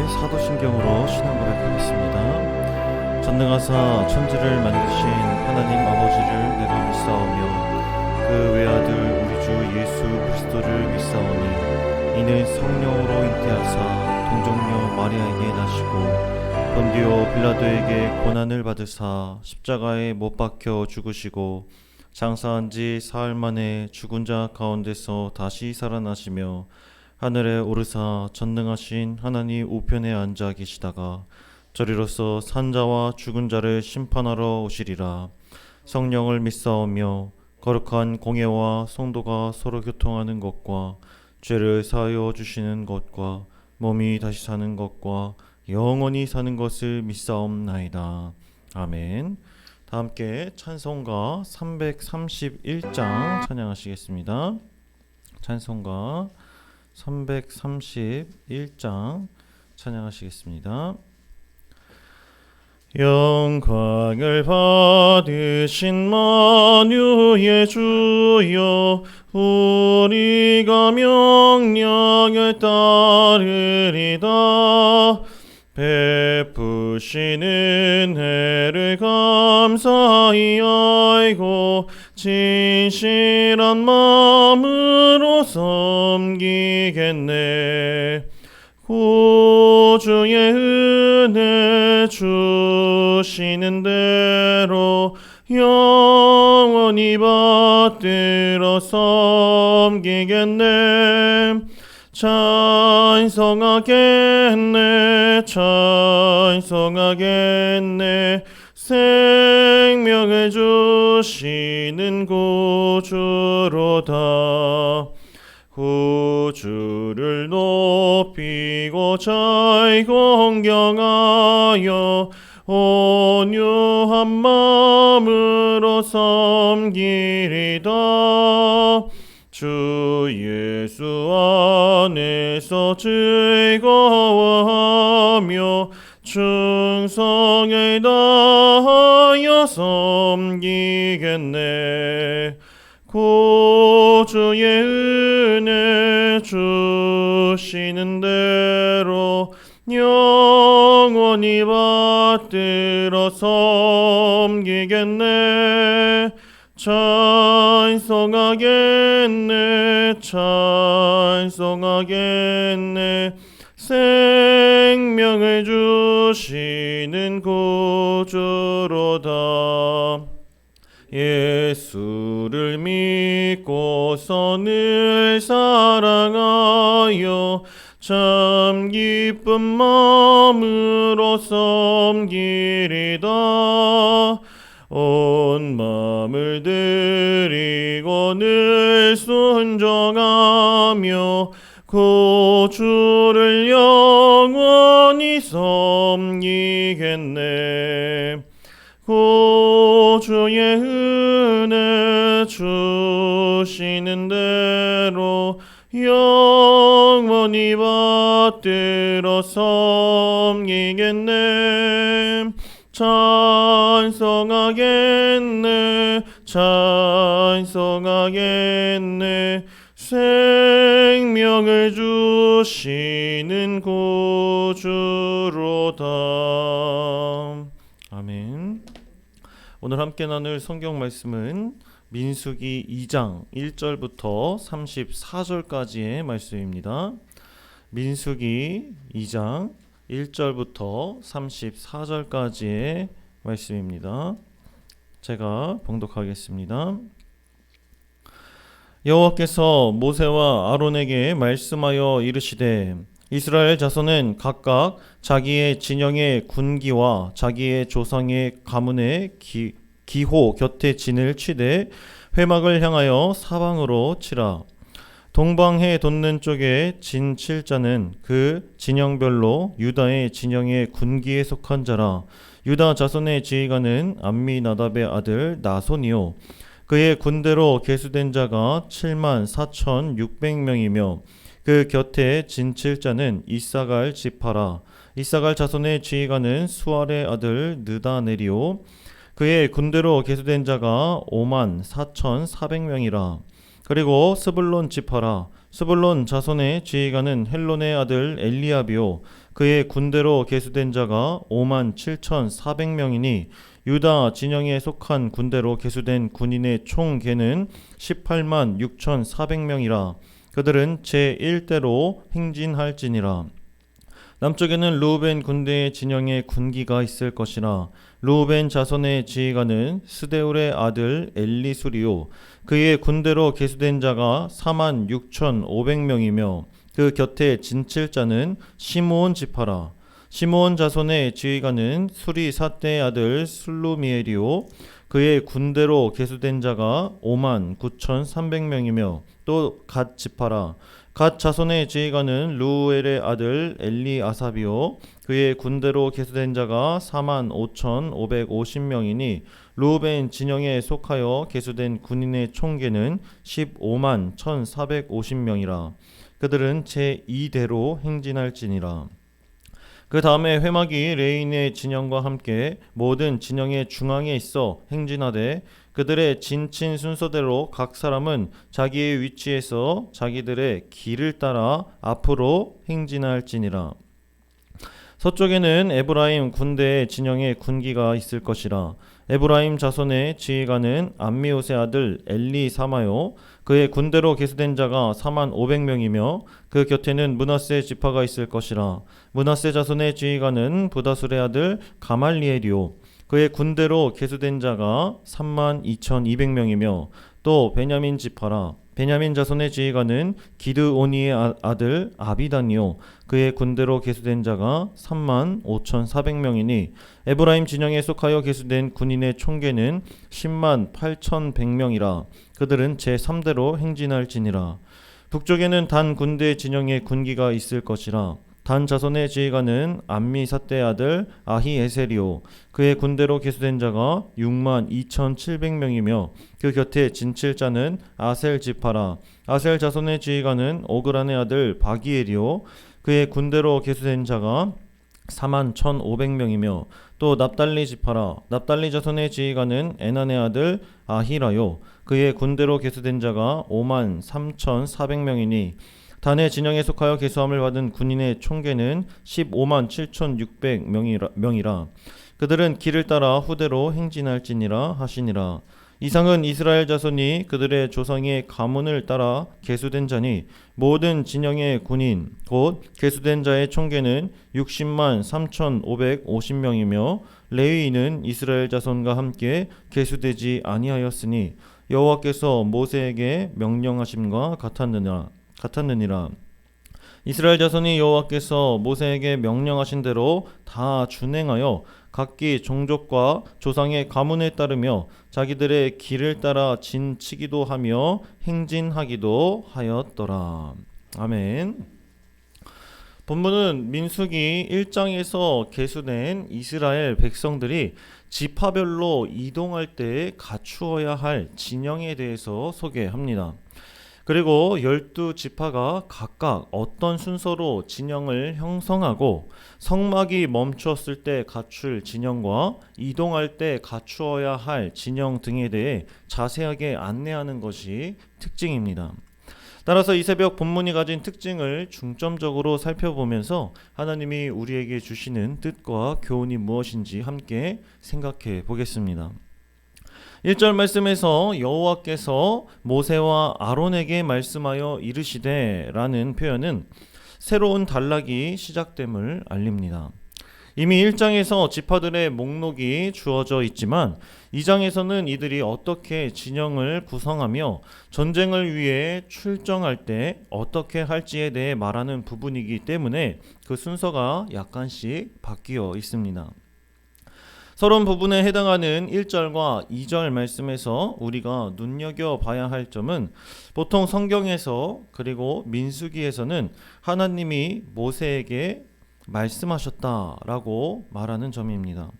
사도신경으로 신앙 고백하겠습니다. 전능하사 천지를 만드신 하나님 아버지를 내가 믿사오며 그 외아들 우리 주 예수 그리스도를 믿사오니 이는 성령으로 잉태하사 동정녀 마리아에게 나시고 본디오 빌라도에게 고난을 받으사 십자가에 못 박혀 죽으시고 장사한 지 사흘 만에 죽은 자 가운데서 다시 살아나시며 하늘에 오르사 전능하신 하나님 우편에 앉아 계시다가 저리로서 산자와 죽은 자를 심판하러 오시리라. 성령을 믿사오며 거룩한 공예와 성도가 서로 교통하는 것과 죄를 사하여 주시는 것과 몸이 다시 사는 것과 영원히 사는 것을 믿사옵나이다. 아멘. 다 함께 찬송가 331장 찬양하시겠습니다. 찬송가 331장 찬양하시겠습니다. 영광을 받으신 만유의 주여, 우리가 명령을 따르리다. 베푸신 은혜를 감사히 알고 진실한 마음으로 섬기겠네. 구주의 은혜 주시는 대로 영원히 받들어 섬기겠네. 찬송하겠네, 찬송하겠네. 생명을 주시는 구주로다. 구주를 높이고 잘 공경하여 온유한 마음으로 섬기리다. 주 예수 안에서 즐거워하며 충성을 다하여 섬기겠네. 구주의 은혜 주시는 대로 영원히 받들어 섬기겠네. 찬송하겠네, 찬송하겠네. 생명을 주시는 구주로다. 예수를 믿고서 늘 사랑하여 참 기쁜 마음으로 섬기리다. 온 마음을 드리고 늘 순종하며 구주를 영원히 섬기겠네. 구주의 은혜 주시는 대로 영원히 받들어 섬기겠네. 찬송하겠네, 찬송하겠네. 생명을 주시는 구주로다. 아멘. 오늘 함께 나눌 성경 말씀은 민수기 2장 1절부터 34절까지의 말씀입니다. 민수기 2장 1절부터 34절까지의 말씀입니다. 제가 봉독하겠습니다. 여호와께서 모세와 아론에게 말씀하여 이르시되 이스라엘 자손은 각각 자기의 진영의 군기와 자기의 조상의 가문의 기호 곁에 진을 치되 회막을 향하여 사방으로 치라. 동방해 돋는 쪽에 진 칠 자는 그 진영별로 유다의 진영의 군기에 속한 자라. 유다 자손의 지휘관은 암미나답의 아들 나손이요 그의 군대로 계수된 자가 74,600명이며 그 곁에 진 칠 자는 이사갈 지파라. 이사갈 자손의 지휘관은 수알의 아들 느다넬이요 그의 군대로 계수된 자가 54,400명이라. 그리고 스불론 지파라. 스불론 자손의 지휘관은 헬론의 아들 엘리압이요 그의 군대로 계수된 자가 57,400명이니 유다 진영에 속한 군대로 계수된 군인의 총 계는 186,400명이라. 그들은 제1대로 행진할지니라. 남쪽에는 르우벤 군대의 진영에 군기가 있을 것이라. 르우벤 자손의 지휘관은 스데울의 아들 엘리수리요 그의 군대로 계수된 자가 46,500명이며 그 곁에 진칠자는 시므온 지파라. 시므온 자손의 지휘관은 수리 삿대의 아들 슬루미엘이요 그의 군대로 계수된 자가 59,300명이며 또 갓 지파라. 갓 자손의 지휘관은 루엘의 아들 엘리아삽이요 그의 군대로 계수된 자가 45,550명이니 루벤 진영에 속하여 계수된 군인의 총계는 151,450명이라. 그들은 제2대로 행진할지니라. 그 다음에 회막이 레인의 진영과 함께 모든 진영의 중앙에 있어 행진하되 그들의 진친 순서대로 각 사람은 자기의 위치에서 자기들의 길을 따라 앞으로 행진할지니라. 서쪽에는 에브라임 군대의 진영에 군기가 있을 것이라. 에브라임 자손의 지휘관은 암미옷의 아들 엘리사마요 그의 군대로 계수된 자가 45,500명이며 그 곁에는 므낫세 지파가 있을 것이라. 므낫세 자손의 지휘관은 부다술의 아들 가말리엘이요 그의 군대로 계수된 자가 32,200명이며 또 베냐민 지파라. 베냐민 자손의 지휘관은 기드오니의 아들 아비단이요 그의 군대로 계수된 자가 35,400명이니 에브라임 진영에 속하여 계수된 군인의 총계는 108,100명이라. 그들은 제3대로 행진할지니라. 북쪽에는 단 군대 진영에 군기가 있을 것이라. 단 자손의 지휘관은 암미삿대의 아들 아히에셀이요 그의 군대로 계수된 자가 62,700명이며 그 곁에 진칠자는 아셀 지파라. 아셀 자손의 지휘관은 오그란의 아들 바기엘이요 그의 군대로 계수된 자가 41,500명이며 또 납달리 지파라. 납달리 자손의 지휘관은 에난의 아들 아히라요 그의 군대로 계수된 자가 53,400명이니 단의 진영에 속하여 계수함을 받은 군인의 총계는 157,600명이라. 그들은 길을 따라 후대로 행진할지니라 하시니라. 이상은 이스라엘 자손이 그들의 조상의 가문을 따라 계수된 자니 모든 진영의 군인 곧 계수된 자의 총계는 603,550명이며 레위인은 이스라엘 자손과 함께 계수되지 아니하였으니 여호와께서 모세에게 명령하심과 같았느니라. 이스라엘 자손이 여호와께서 모세에게 명령하신 대로 다 준행하여 각기 종족과 조상의 가문에 따르며 자기들의 길을 따라 진치기도 하며 행진하기도 하였더라. 아멘. 본문은 민수기 1장에서 계수된 이스라엘 백성들이 지파별로 이동할 때 갖추어야 할 진영에 대해서 소개합니다. 그리고 12지파가 각각 어떤 순서로 진영을 형성하고 성막이 멈추었을 때 갖출 진영과 이동할 때 갖추어야 할 진영 등에 대해 자세하게 안내하는 것이 특징입니다. 따라서 이 새벽 본문이 가진 특징을 중점적으로 살펴보면서 하나님이 우리에게 주시는 뜻과 교훈이 무엇인지 함께 생각해 보겠습니다. 1절 말씀에서 여호와께서 모세와 아론에게 말씀하여 이르시되 라는 표현은 새로운 단락이 시작됨을 알립니다. 이미 1장에서 지파들의 목록이 주어져 있지만 2장에서는 이들이 어떻게 진영을 구성하며 전쟁을 위해 출정할 때 어떻게 할지에 대해 말하는 부분이기 때문에 그 순서가 약간씩 바뀌어 있습니다. 서론 부분에 해당하는 1절과 2절 말씀에서 우리가 눈여겨봐야 할 점은 보통 성경에서 그리고 민수기에서는 하나님이 모세에게 말씀하셨다라고 말하는 점입니다.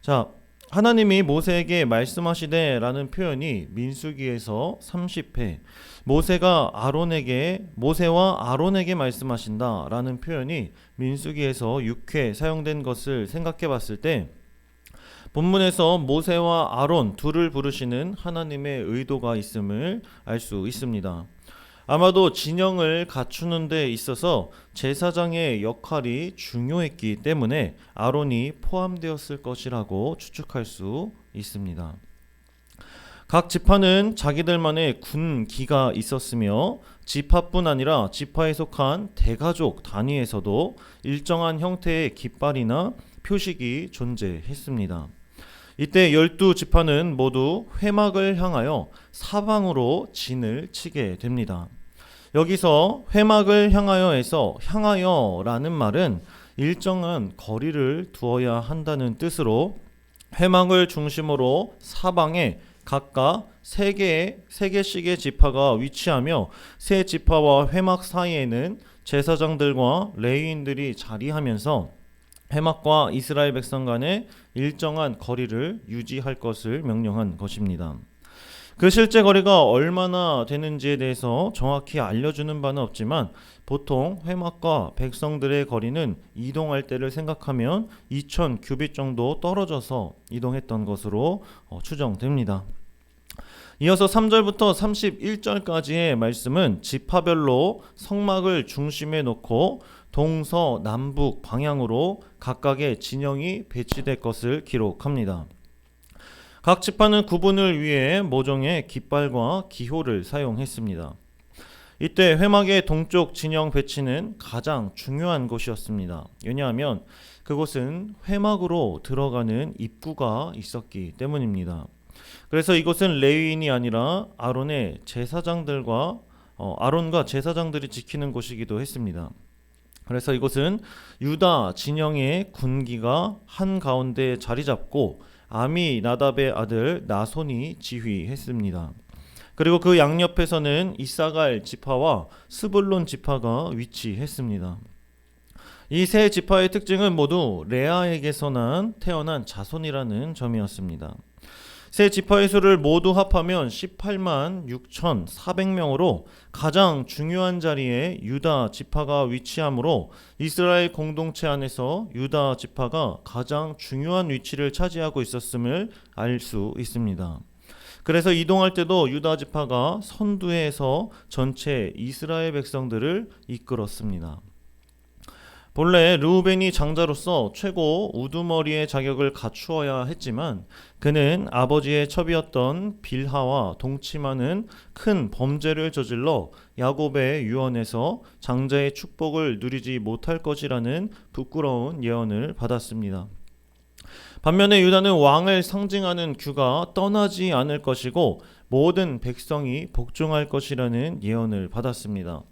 자, 하나님이 모세에게 말씀하시되 라는 표현이 민수기에서 30회, 모세와 아론에게 말씀하신다 라는 표현이 민수기에서 6회 사용된 것을 생각해 봤을 때 본문에서 모세와 아론 둘을 부르시는 하나님의 의도가 있음을 알 수 있습니다. 아마도 진영을 갖추는 데 있어서 제사장의 역할이 중요했기 때문에 아론이 포함되었을 것이라고 추측할 수 있습니다. 각 지파는 자기들만의 군기가 있었으며 지파뿐 아니라 지파에 속한 대가족 단위에서도 일정한 형태의 깃발이나 표식이 존재했습니다. 이때 12지파는 모두 회막을 향하여 사방으로 진을 치게 됩니다. 여기서 회막을 향하여에서 향하여라는 말은 일정한 거리를 두어야 한다는 뜻으로 회막을 중심으로 사방에 각각 3개씩의 지파가 위치하며 세 지파와 회막 사이에는 제사장들과 레위인들이 자리하면서 회막과 이스라엘 백성 간의 일정한 거리를 유지할 것을 명령한 것입니다. 그 실제 거리가 얼마나 되는지에 대해서 정확히 알려주는 바는 없지만 보통 회막과 백성들의 거리는 이동할 때를 생각하면 2000 규빗 정도 떨어져서 이동했던 것으로 추정됩니다. 이어서 3절부터 31절까지의 말씀은 지파별로 성막을 중심에 놓고 동서남북 방향으로 각각의 진영이 배치될 것을 기록합니다. 각 지파는 구분을 위해 모종의 깃발과 기호를 사용했습니다. 이때 회막의 동쪽 진영 배치는 가장 중요한 곳이었습니다. 왜냐하면 그곳은 회막으로 들어가는 입구가 있었기 때문입니다. 그래서 이곳은 레위인이 아니라 아론과 제사장들이 지키는 곳이기도 했습니다. 그래서 이곳은 유다 진영의 군기가 한가운데 자리 잡고 아미나답의 아들 나손이 지휘했습니다. 그리고 그 양옆에서는 이사갈 지파와 스불론 지파가 위치했습니다. 이 세 지파의 특징은 모두 레아에게서 태어난 자손이라는 점이었습니다. 세 지파의 수를 모두 합하면 18만 6,400명으로 가장 중요한 자리에 유다 지파가 위치하므로 이스라엘 공동체 안에서 유다 지파가 가장 중요한 위치를 차지하고 있었음을 알 수 있습니다. 그래서 이동할 때도 유다 지파가 선두에서 전체 이스라엘 백성들을 이끌었습니다. 본래 르우벤이 장자로서 최고 우두머리의 자격을 갖추어야 했지만 그는 아버지의 첩이었던 빌하와 동침하는 큰 범죄를 저질러 야곱의 유언에서 장자의 축복을 누리지 못할 것이라는 부끄러운 예언을 받았습니다. 반면에 유다는 왕을 상징하는 규가 떠나지 않을 것이고 모든 백성이 복종할 것이라는 예언을 받았습니다.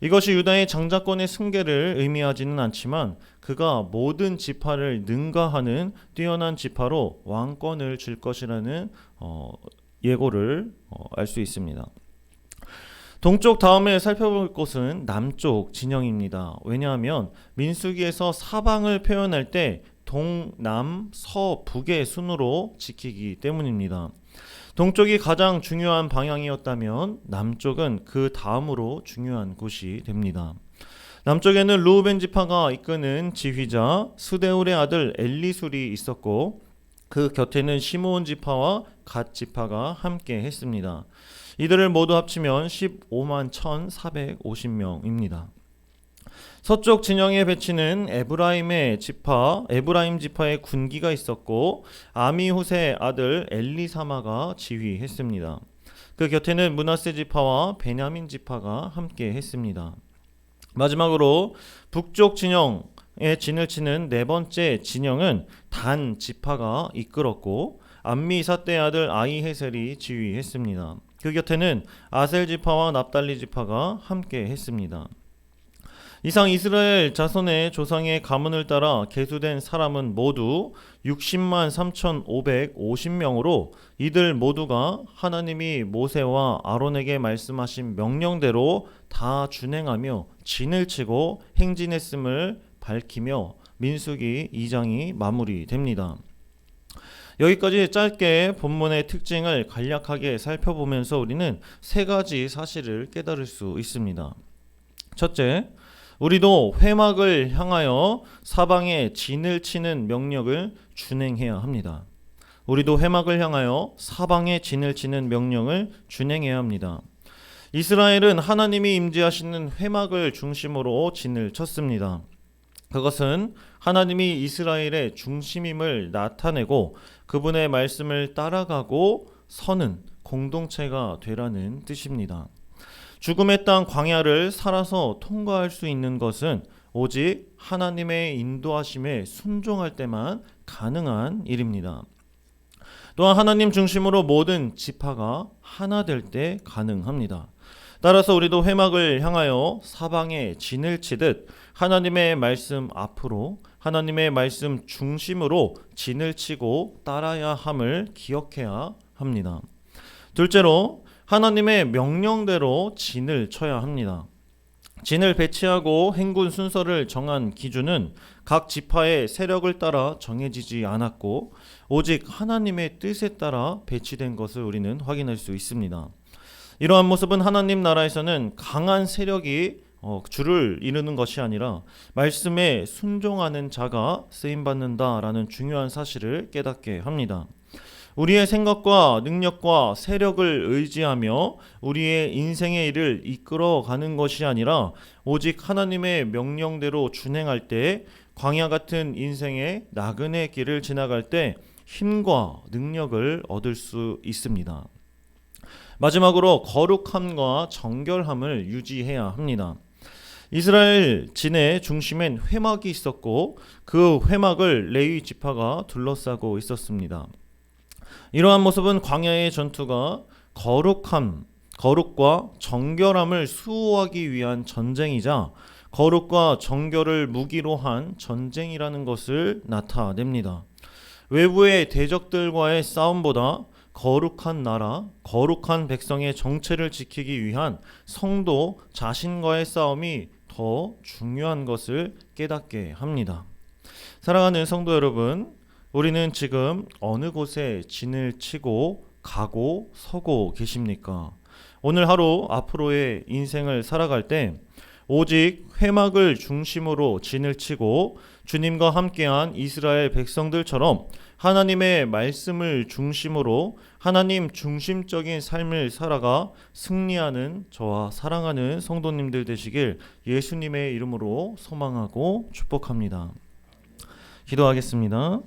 이것이 유다의 장자권의 승계를 의미하지는 않지만 그가 모든 지파를 능가하는 뛰어난 지파로 왕권을 줄 것이라는 예고를 알 수 있습니다. 동쪽 다음에 살펴볼 곳은 남쪽 진영입니다. 왜냐하면 민수기에서 사방을 표현할 때 동남 서북의 순으로 지키기 때문입니다. 동쪽이 가장 중요한 방향이었다면 남쪽은 그 다음으로 중요한 곳이 됩니다. 남쪽에는 르우벤 지파가 이끄는 지휘자 스데울의 아들 엘리술이 있었고 그 곁에는 시므온 지파와 갓 지파가 함께 했습니다. 이들을 모두 합치면 15만 1,450명입니다. 서쪽 진영의 배치는 에브라임 지파의 군기가 있었고 아미후세의 아들 엘리사마가 지휘했습니다. 그 곁에는 므낫세 지파와 베냐민 지파가 함께 했습니다. 마지막으로 북쪽 진영에 진을 치는 네 번째 진영은 단 지파가 이끌었고 암미사떼의 아들 아히헤셀이 지휘했습니다. 그 곁에는 아셀 지파와 납달리 지파가 함께 했습니다. 이상 이스라엘 자손의 조상의 가문을 따라 계수된 사람은 모두 60만 3,550명으로 이들 모두가 하나님이 모세와 아론에게 말씀하신 명령대로 다 준행하며 진을 치고 행진했음을 밝히며 민수기 2장이 마무리됩니다. 여기까지 짧게 본문의 특징을 간략하게 살펴보면서 우리는 세 가지 사실을 깨달을 수 있습니다. 첫째, 우리도 회막을 향하여 사방에 진을 치는 명령을 준행해야 합니다. 우리도 회막을 향하여 사방에 진을 치는 명령을 준행해야 합니다. 이스라엘은 하나님이 임재하시는 회막을 중심으로 진을 쳤습니다. 그것은 하나님이 이스라엘의 중심임을 나타내고 그분의 말씀을 따라가고 서는 공동체가 되라는 뜻입니다. 죽음의 땅 광야를 살아서 통과할 수 있는 것은 오직 하나님의 인도하심에 순종할 때만 가능한 일입니다. 또한 하나님 중심으로 모든 지파가 하나 될 때 가능합니다. 따라서 우리도 회막을 향하여 사방에 진을 치듯 하나님의 말씀 앞으로 하나님의 말씀 중심으로 진을 치고 따라야 함을 기억해야 합니다. 둘째로 하나님의 명령대로 진을 쳐야 합니다. 진을 배치하고 행군 순서를 정한 기준은 각 지파의 세력을 따라 정해지지 않았고 오직 하나님의 뜻에 따라 배치된 것을 우리는 확인할 수 있습니다. 이러한 모습은 하나님 나라에서는 강한 세력이 주를 이루는 것이 아니라 말씀에 순종하는 자가 쓰임받는다라는 중요한 사실을 깨닫게 합니다. 우리의 생각과 능력과 세력을 의지하며 우리의 인생의 일을 이끌어가는 것이 아니라 오직 하나님의 명령대로 준행할 때 광야 같은 인생의 나그네 길을 지나갈 때 힘과 능력을 얻을 수 있습니다. 마지막으로 거룩함과 정결함을 유지해야 합니다. 이스라엘 진의 중심엔 회막이 있었고 그 회막을 레위 지파가 둘러싸고 있었습니다. 이러한 모습은 광야의 전투가 거룩과 정결함을 수호하기 위한 전쟁이자 거룩과 정결을 무기로 한 전쟁이라는 것을 나타냅니다. 외부의 대적들과의 싸움보다 거룩한 나라, 거룩한 백성의 정체를 지키기 위한 성도 자신과의 싸움이 더 중요한 것을 깨닫게 합니다. 사랑하는 성도 여러분, 우리는 지금 어느 곳에 진을 치고 가고 서고 계십니까? 오늘 하루 앞으로의 인생을 살아갈 때 오직 회막을 중심으로 진을 치고 주님과 함께한 이스라엘 백성들처럼 하나님의 말씀을 중심으로 하나님 중심적인 삶을 살아가 승리하는 저와 사랑하는 성도님들 되시길 예수님의 이름으로 소망하고 축복합니다. 기도하겠습니다.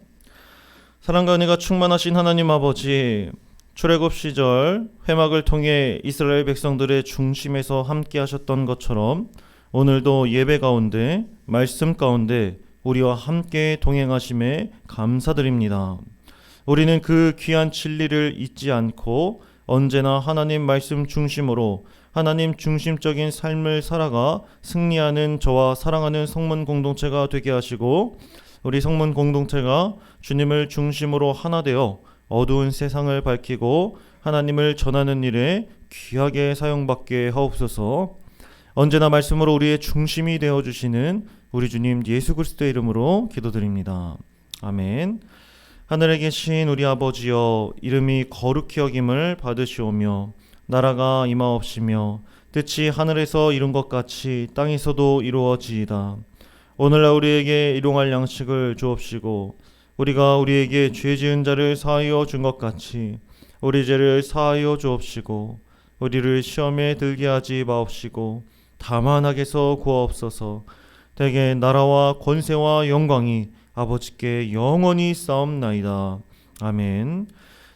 사랑과 은혜가 충만하신 하나님 아버지, 출애굽 시절 회막을 통해 이스라엘 백성들의 중심에서 함께 하셨던 것처럼 오늘도 예배 가운데 말씀 가운데 우리와 함께 동행하심에 감사드립니다. 우리는 그 귀한 진리를 잊지 않고 언제나 하나님 말씀 중심으로 하나님 중심적인 삶을 살아가 승리하는 저와 사랑하는 성문 공동체가 되게 하시고 우리 성문 공동체가 주님을 중심으로 하나 되어 어두운 세상을 밝히고 하나님을 전하는 일에 귀하게 사용받게 하옵소서. 언제나 말씀으로 우리의 중심이 되어주시는 우리 주님 예수 그리스도의 이름으로 기도드립니다. 아멘. 하늘에 계신 우리 아버지여, 이름이 거룩히 여김을 받으시오며 나라가 임하옵시며 뜻이 하늘에서 이룬 것 같이 땅에서도 이루어지이다. 오늘날 우리에게 일용할 양식을 주옵시고 우리가 우리에게 죄 지은 자를 사하여 준 것 같이 우리 죄를 사하여 주옵시고 우리를 시험에 들게 하지 마옵시고 다만 악에서 구하옵소서. 대개 나라와 권세와 영광이 아버지께 영원히 싸움나이다. 아멘.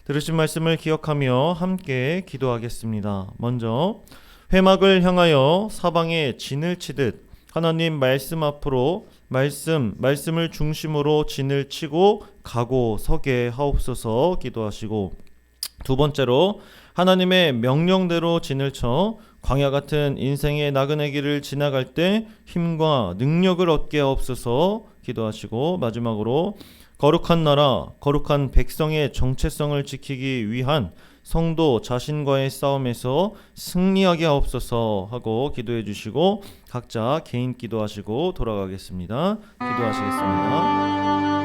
들으신 말씀을 기억하며 함께 기도하겠습니다. 먼저 회막을 향하여 사방에 진을 치듯 하나님 말씀 앞으로 말씀을 중심으로 진을 치고 가고 서게 하옵소서 기도하시고, 두 번째로 하나님의 명령대로 진을 쳐 광야 같은 인생의 나그네 길을 지나갈 때 힘과 능력을 얻게 하옵소서 기도하시고, 마지막으로 거룩한 나라, 거룩한 백성의 정체성을 지키기 위한 성도 자신과의 싸움에서 승리하게 하옵소서 하고 기도해 주시고 각자 개인 기도하시고 돌아가겠습니다. 기도하시겠습니다.